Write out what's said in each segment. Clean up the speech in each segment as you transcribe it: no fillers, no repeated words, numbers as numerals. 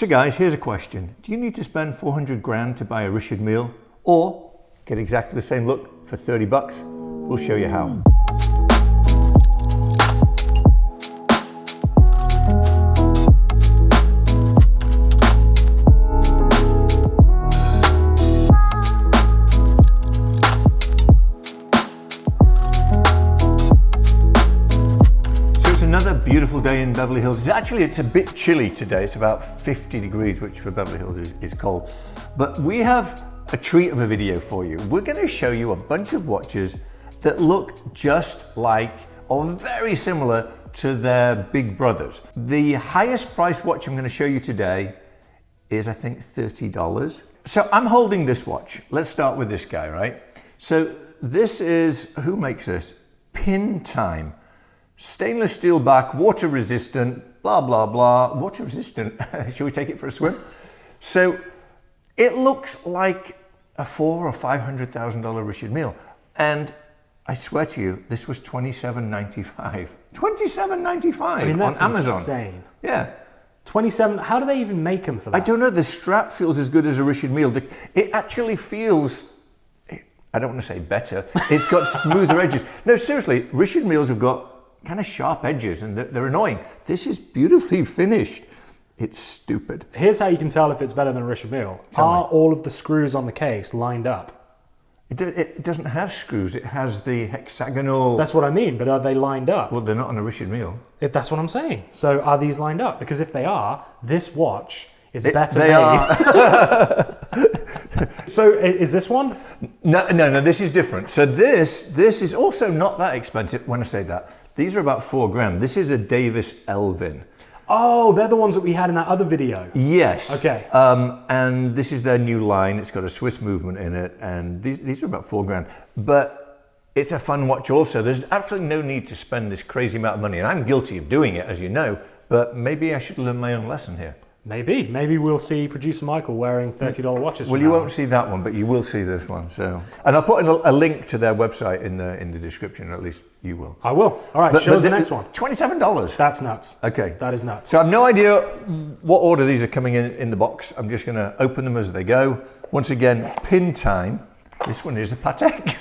So guys, here's a question. Do you need to spend 400 grand to buy a Richard Mille or get exactly the same look for 30 bucks? We'll show you how. Another beautiful day in Beverly Hills. It's a bit chilly today. It's about 50 degrees, which for Beverly Hills is cold. But we have a treat of a video for you. We're going to show you a bunch of watches that look just like or very similar to their big brothers. The highest priced watch I'm going to show you today is, I think, $30. So I'm holding this watch. Let's start with this guy, right? So this is, who makes this? Pin Time. Stainless steel back, water resistant, blah, blah, blah. Water resistant, should we take it for a swim? So it looks like a $400,000 or $500,000 Richard Mille. And I swear to you, this was $27.95. $27.95 I mean, that's on Amazon. Insane. Yeah. 27, how do they even make them for that? I don't know, the strap feels as good as a Richard Mille. It actually feels, I don't want to say better, it's got smoother edges. No, seriously, Richard Milles have got kind of sharp edges and they're annoying. This is beautifully finished. It's stupid. Here's how you can tell if it's better than a Richard Mille. Are all of the screws on the case lined up? It doesn't have screws. It has the hexagonal... That's what I mean, but are they lined up? Well, they're not on a Richard Mille. That's what I'm saying. So are these lined up? Because if they are, this watch is better made. They are. So is this one? No, this is different. So this is also not that expensive. When I say that, these are about 4 grand. This is a Davis Elvin. Oh, they're the ones that we had in that other video. Yes. Okay. And this is their new line. It's got a Swiss movement in it, and these are about 4 grand. But it's a fun watch also. There's absolutely no need to spend this crazy amount of money, and I'm guilty of doing it, as you know, but maybe I should learn my own lesson here. Maybe we'll see producer Michael wearing $30 watches. Well, you won't see that one, but you will see this one. So, and I'll put in a link to their website in the description, or at least you will. I will. All right, show us the next one. $27. That's nuts. Okay. That is nuts. So I have no idea what order these are coming in the box. I'm just going to open them as they go. Once again, Pin Time. This one is a Patek.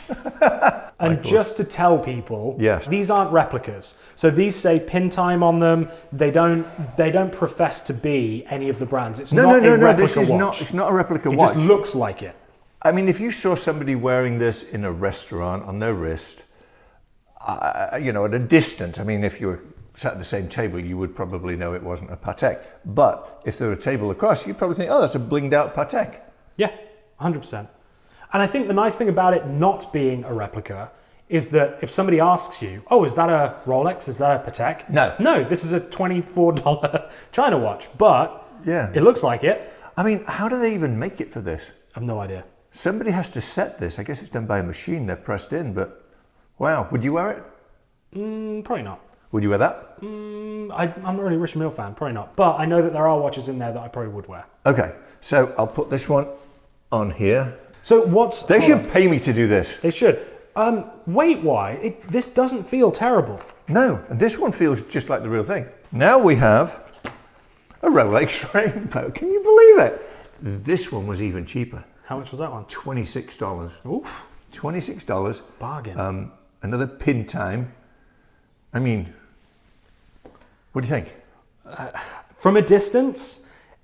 And just to tell people, yes, these aren't replicas. So these say Pin Time on them. They don't profess to be any of the brands. It's not a replica this is watch. It's not a replica watch. It just looks like it. I mean, if you saw somebody wearing this in a restaurant on their wrist, at a distance, I mean, if you were sat at the same table, you would probably know it wasn't a Patek. But if there were a table across, you'd probably think, oh, that's a blinged out Patek. Yeah, 100%. And I think the nice thing about it not being a replica is that if somebody asks you, oh, is that a Rolex? Is that a Patek? No, this is a $24 China watch, but yeah, it looks like it. I mean, how do they even make it for this? I have no idea. Somebody has to set this. I guess it's done by a machine. They're pressed in, but wow. Would you wear it? Probably not. Would you wear that? I'm not really a Richard Mille fan. Probably not. But I know that there are watches in there that I probably would wear. Okay, so I'll put this one on here. So They should pay me to do this. They should. Weight-wise, this doesn't feel terrible. No, and this one feels just like the real thing. Now we have a Rolex Rainbow. Can you believe it? This one was even cheaper. How much was that one? $26. Oof. $26. Bargain. Another Pin Time. I mean, what do you think? From a distance,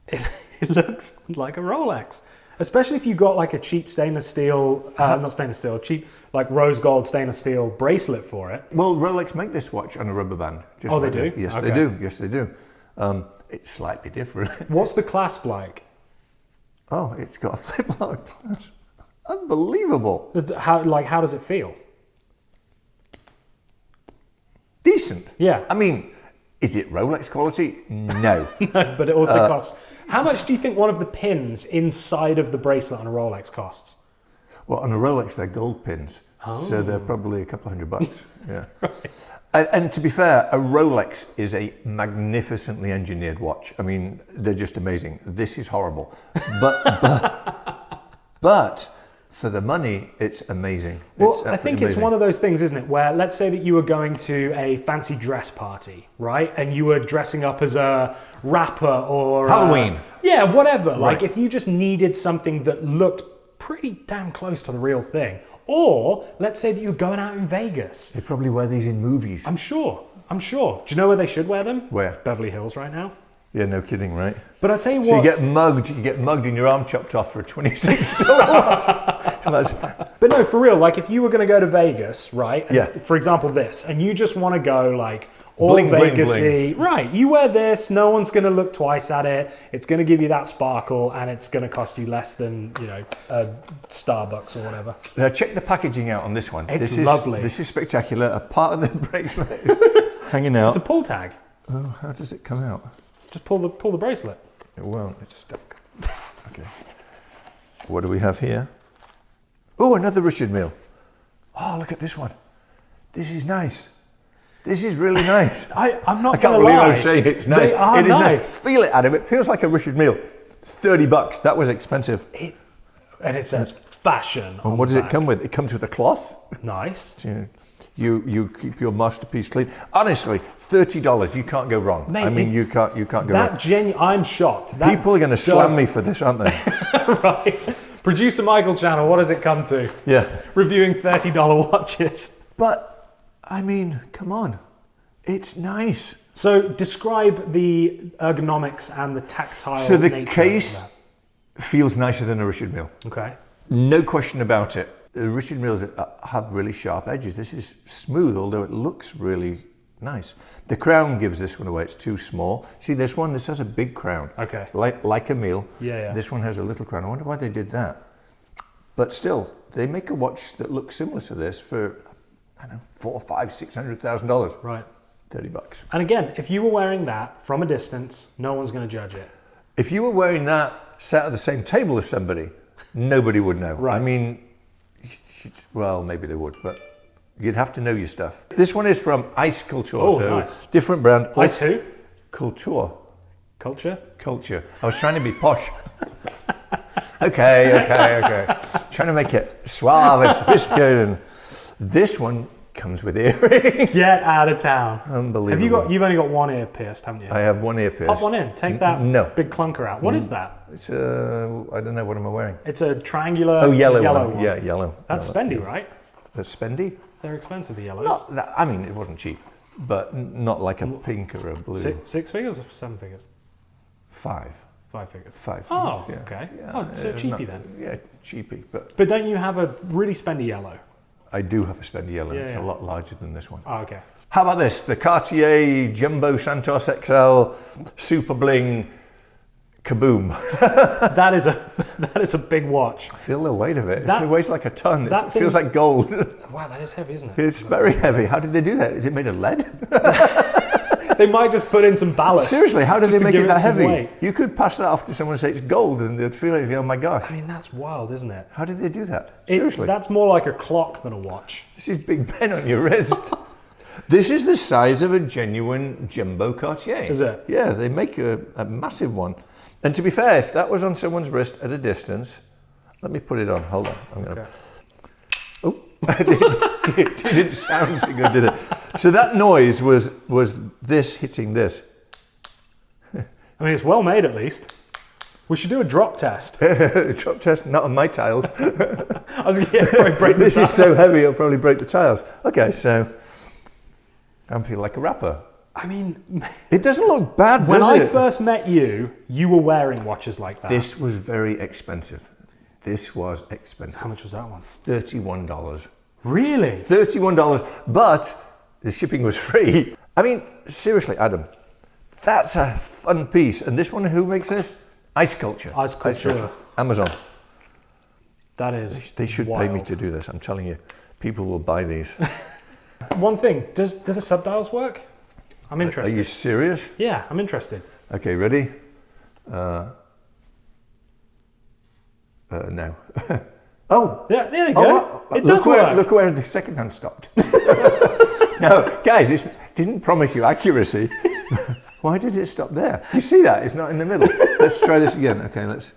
it looks like a Rolex. Especially if you got like a cheap stainless steel, not stainless steel, cheap like rose gold stainless steel bracelet for it. Well, Rolex make this watch on a rubber band. Oh, they do? Yes, okay. They do. Yes, they do. It's slightly different. What's the clasp like? Oh, it's got a flip-lock clasp. Unbelievable. How does it feel? Decent. Yeah. I mean, is it Rolex quality? No. No, but it also costs. How much do you think one of the pins inside of the bracelet on a Rolex costs? Well, on a Rolex, they're gold pins. Oh. So they're probably a couple $100. Yeah. Right. And to be fair, a Rolex is a magnificently engineered watch. I mean, they're just amazing. This is horrible. But for the money, it's amazing. Well, I think it's one of those things, isn't it, where let's say that you were going to a fancy dress party, right? And you were dressing up as a rapper or... Halloween. Yeah, whatever. Like if you just needed something that looked pretty damn close to the real thing. Or let's say that you're going out in Vegas. They probably wear these in movies. I'm sure. Do you know where they should wear them? Where? Beverly Hills right now. Yeah, no kidding, right? But I tell you what. So you get mugged and your arm chopped off for a $26. But no, for real, like if you were going to go to Vegas, right? And yeah. For example, this, and you just want to go like all bling, Vegas-y, bling, bling. Right? You wear this, no one's going to look twice at it. It's going to give you that sparkle, and it's going to cost you less than a Starbucks or whatever. Now check the packaging out on this one. It's lovely. This is spectacular. A part of the bracelet hanging out. It's a pull tag. Oh, how does it come out? Just pull the bracelet. It won't. It's stuck. Okay. What do we have here? Oh, another Richard Mille. Oh, look at this one. This is nice. This is really nice. I'm not. I can't believe I'm saying it. It's nice. They are nice. Feel it, Adam. It feels like a Richard Mille. It's $30. That was expensive. And it says fashion. And what does it come with? It comes with a cloth. Nice. You keep your masterpiece clean. Honestly, $30. You can't go wrong. Mate, I mean, you can't go wrong. I'm shocked. People are going to slam me for this, aren't they? Right. Producer Michael channel. What does it come to? Yeah. Reviewing $30 watches. But I mean, come on, it's nice. So describe the ergonomics and the tactile. So the nature case of feels nicer than a Richard Mille. Okay. No question about it. The Richard Milles have really sharp edges. This is smooth, although it looks really nice. The crown gives this one away. It's too small. See this one? This has a big crown. Okay. Like a Mille. Yeah. This one has a little crown. I wonder why they did that. But still, they make a watch that looks similar to this for, I don't know, $400,000, $500,000, $600,000. Right. $30. And again, if you were wearing that from a distance, no one's going to judge it. If you were wearing that sat at the same table as somebody, nobody would know. Right. I mean, well, maybe they would, but you'd have to know your stuff. This one is from Ice Culture. Oh, so nice. Different brand. Ice who? Culture. Culture? Culture. I was trying to be posh. Okay. Trying to make it suave and sophisticated. This one comes with earrings. Get out of town. Unbelievable. You've only got one ear pierced, haven't you? I have one ear pierced. Pop one in. Take that big clunker out. What is that? It's I don't know, what am I wearing? It's a triangular yellow one. Yeah, yellow. That's spendy, right? That's spendy? They're expensive, the yellows. Not that, I mean, it wasn't cheap, but not like a pink or a blue. Six figures or 7 figures? 5. 5 figures. 5 figures. Oh, yeah. okay. Yeah. Oh, so cheapy then. Yeah, cheapy. But don't you have a really spendy yellow? I do have a spendy yellow. Yeah, it's a lot larger than this one. Oh, okay. How about this? The Cartier Jumbo Santos XL Super Bling Kaboom. That is a big watch. I feel the weight of it. It weighs like a ton. It feels like gold. Wow, that is heavy, isn't it? It's very heavy. How did they do that? Is it made of lead? They might just put in some ballast. Seriously, how did they make it that heavy? Weight. You could pass that off to someone and say it's gold and they'd feel it and go, oh my gosh. I mean, that's wild, isn't it? How did they do that? Seriously. That's more like a clock than a watch. This is Big Ben on your wrist. This is the size of a genuine jumbo Cartier. Is it? Yeah, they make a massive one. And to be fair, if that was on someone's wrist at a distance, let me put it on. Hold on. I'm gonna. Oh, it didn't sound so good, did it? So that noise was this hitting this. I mean, it's well made at least. We should do a drop test. Drop test, not on my tiles. I was going to probably break the This tiles. is so heavy, it'll probably break the tiles. Okay, so I feel like a rapper. I mean, it doesn't look bad, does when I it? first met you, you were wearing watches like that. This was very expensive. This was expensive. How much was that one? $31. Really? $31, but the shipping was free. I mean, seriously, Adam, that's a fun piece. And this one, who makes this? Ice Culture. Ice Culture. Amazon. That is They should wild. pay me to do this. I'm telling you, people will buy these. One thing, do the subdials work? I'm interested. Are you serious? Yeah, I'm interested. Okay, ready? No. Oh! Yeah, there you go. It does work. Look where the second hand stopped. No, guys, it didn't promise you accuracy. Why did it stop there? You see that? It's not in the middle. Let's try this again. Okay, let's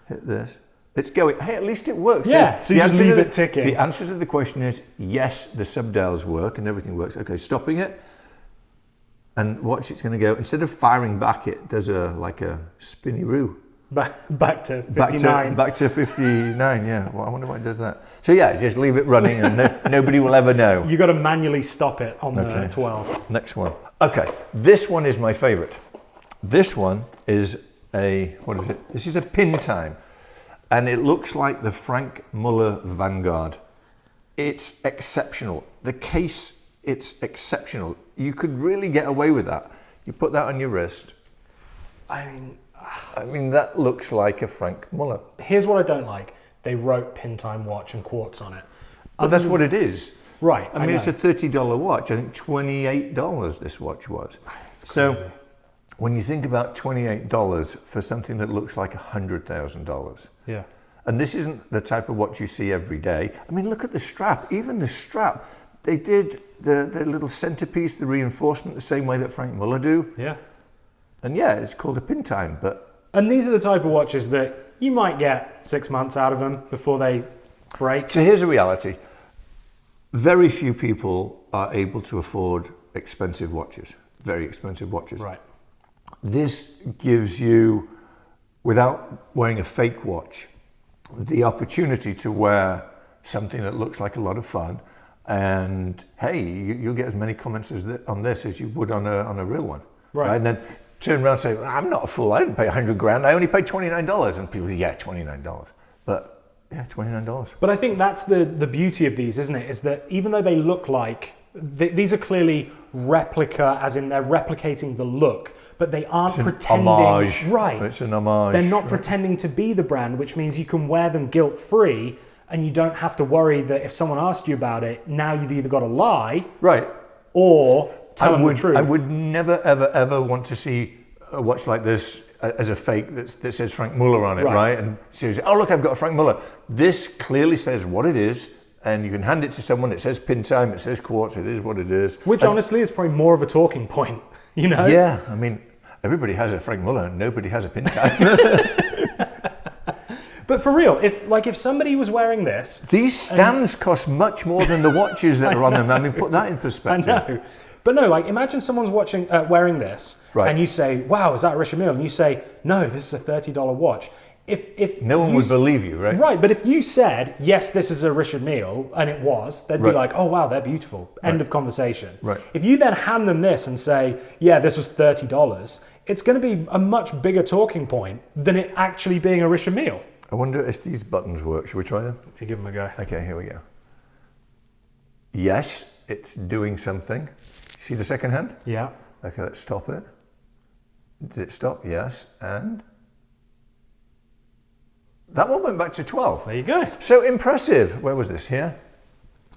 hit this. It's going. Hey, at least it works. Yeah, so you just leave it ticking. The answer to the question is yes, the subdials work and everything works. Okay, stopping it. And watch, it's going to go. Instead of firing back, it does like a spinny-roo. Back to 59. Back to 59, yeah. Well, I wonder why it does that. So yeah, just leave it running and nobody will ever know. You got to manually stop it on the 12. Next one. Okay, this one is my favorite. This one is what is it? This is a pin time. And it looks like the Franck Mueller Vanguard. It's exceptional. The case, it's exceptional. You could really get away with that. You put that on your wrist. I mean, that looks like a Franck Mueller. Here's what I don't like. They wrote pin time watch and quartz on it. But that's what it is. Right. I mean, it's a $30 watch. I think $28 this watch was. So when you think about $28 for something that looks like $100,000. Yeah. And this isn't the type of watch you see every day. I mean, look at the strap. Even the strap, they did the little centerpiece, the reinforcement, the same way that Franck Mueller do. Yeah. And yeah, it's called a pin time, but... And these are the type of watches that you might get 6 months out of them before they break. So here's the reality. Very few people are able to afford expensive watches, very expensive watches. Right. This gives you, without wearing a fake watch, the opportunity to wear something that looks like a lot of fun. And hey, you'll get as many comments on this as you would on a real one. Right. And then turn around and say, I'm not a fool, I didn't pay 100 grand, I only paid $29. And people say, yeah, $29. But yeah, $29. But I think that's the beauty of these, isn't it? Is that even though they look like, these are clearly replica, as in they're replicating the look, but they aren't pretending. Homage. Right. It's an homage. They're not pretending to be the brand, which means you can wear them guilt-free and you don't have to worry that if someone asked you about it, now you've either got to lie. Right. Or tell them the truth. I would never, ever, ever want to see a watch like this as a fake that says Franck Mueller on it, right? And says, oh, look, I've got a Franck Mueller. This clearly says what it is, and you can hand it to someone. It says pin time, it says quartz, it is what it is. Which honestly is probably more of a talking point, you know? Yeah, I mean, everybody has a Franck Mueller, and nobody has a pin time. But for real, if somebody was wearing this... These stands cost much more than the watches that are on them. I mean, put that in perspective. I know. But no, like imagine someone's wearing this, right, and you say, wow, is that a Richard Mille? And you say, no, this is a $30 watch. If no one would believe you, right? Right, but if you said, yes, this is a Richard Mille, and it was, they'd be like, oh, wow, they're beautiful. End of conversation. Right. If you then hand them this and say, yeah, this was $30, it's going to be a much bigger talking point than it actually being a Richard Mille. I wonder if these buttons work. Should we try them? You give them a go. Okay, here we go. Yes, it's doing something. See the second hand? Yeah. Okay, let's stop it. Did it stop? Yes. And that one went back to 12. There you go. So impressive. Where was this? Here?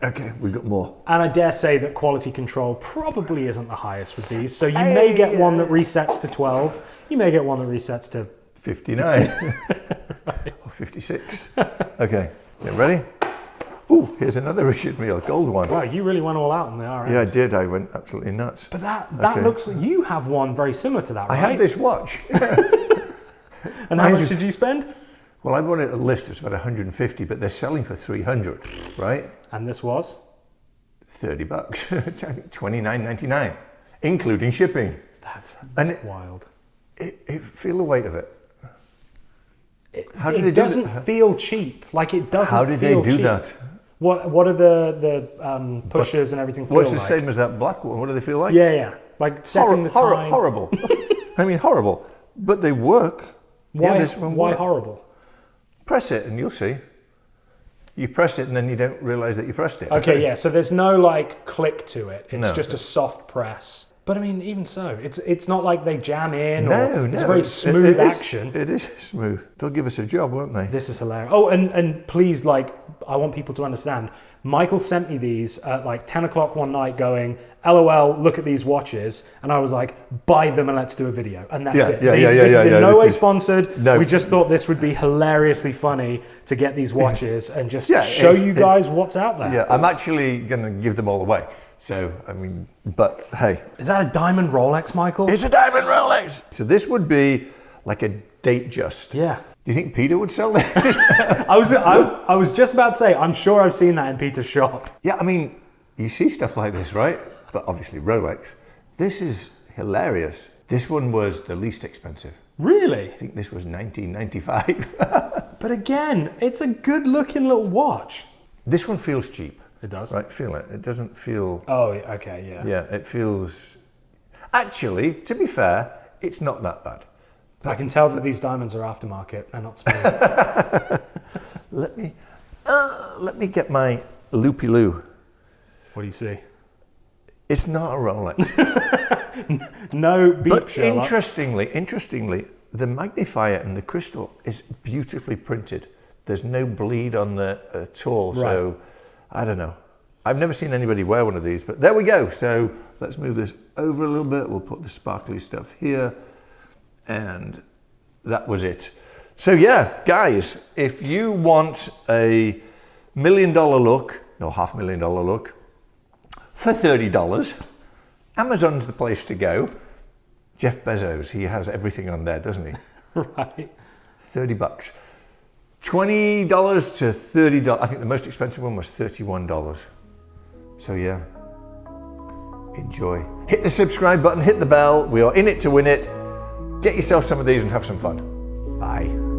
Okay, we've got more. And I dare say that quality control probably isn't the highest with these. So you may get one that resets to 12. You may get one that resets to 59. Right. Or 56. Okay, you ready? Ooh, here's another Richard Mille, gold one. Wow, you really went all out on the RMs. Yeah, I did. I went absolutely nuts. But that looks, you have one very similar to that, right? I have this watch. And how much did you spend? Well, I bought it at a list, it's about 150, but they're selling for 300, right? And this was? $30, $29.99, including shipping. That's wild. Feel the weight of it. It doesn't feel cheap. Like it doesn't. How did they do that? What are the pushers and everything feel like? What's the same as that black one? What do they feel like? Yeah. Like setting the time. Horrible. I mean, horrible. But they work. Why? Yeah, this one Why works. horrible? Press it and you'll see. You press it and then you don't realise that you pressed it. Okay, yeah. So there's no like click to it. It's No. just a soft press. But I mean, even so, it's not like they jam in. No. It's a very smooth action. It is smooth. They'll give us a job, won't they? This is hilarious. Oh, and please, like, I want people to understand. Michael sent me these at like 10 o'clock one night going, LOL, look at these watches. And I was like, buy them and let's do a video. And that's it. This is in no way sponsored. No. We just thought this would be hilariously funny to get these watches and just show you guys what's out there. Yeah, I'm actually going to give them all away. So, I mean, but hey. Is that a diamond Rolex, Michael? It's a diamond Rolex. So this would be like a date just. Yeah. Do you think Peter would sell that? I was just about to say, I'm sure I've seen that in Peter's shop. Yeah, I mean, you see stuff like this, right? But obviously Rolex. This is hilarious. This one was the least expensive. Really? I think this was 1995. But again, it's a good looking little watch. This one feels cheap. It does? Right, feel it. It doesn't feel... Oh, okay, yeah. Yeah, it feels... Actually, to be fair, it's not that bad. I can tell that these diamonds are aftermarket. They're not smooth. Let me get my loopy-loo. What do you see? It's not a Rolex. No beep, But Sherlock. interestingly, the magnifier and the crystal is beautifully printed. There's no bleed on the at all. Right. So I don't know. I've never seen anybody wear one of these, but there we go. So let's move this over a little bit. We'll put the sparkly stuff here. And that was it. So yeah, guys, if you want a $1 million look, or $500,000 look, for $30, Amazon's the place to go. Jeff Bezos, he has everything on there, doesn't he? Right. $30. $20 to $30. I think the most expensive one was $31. So yeah, enjoy. Hit the subscribe button, hit the bell. We are in it to win it. Get yourself some of these and have some fun. Bye.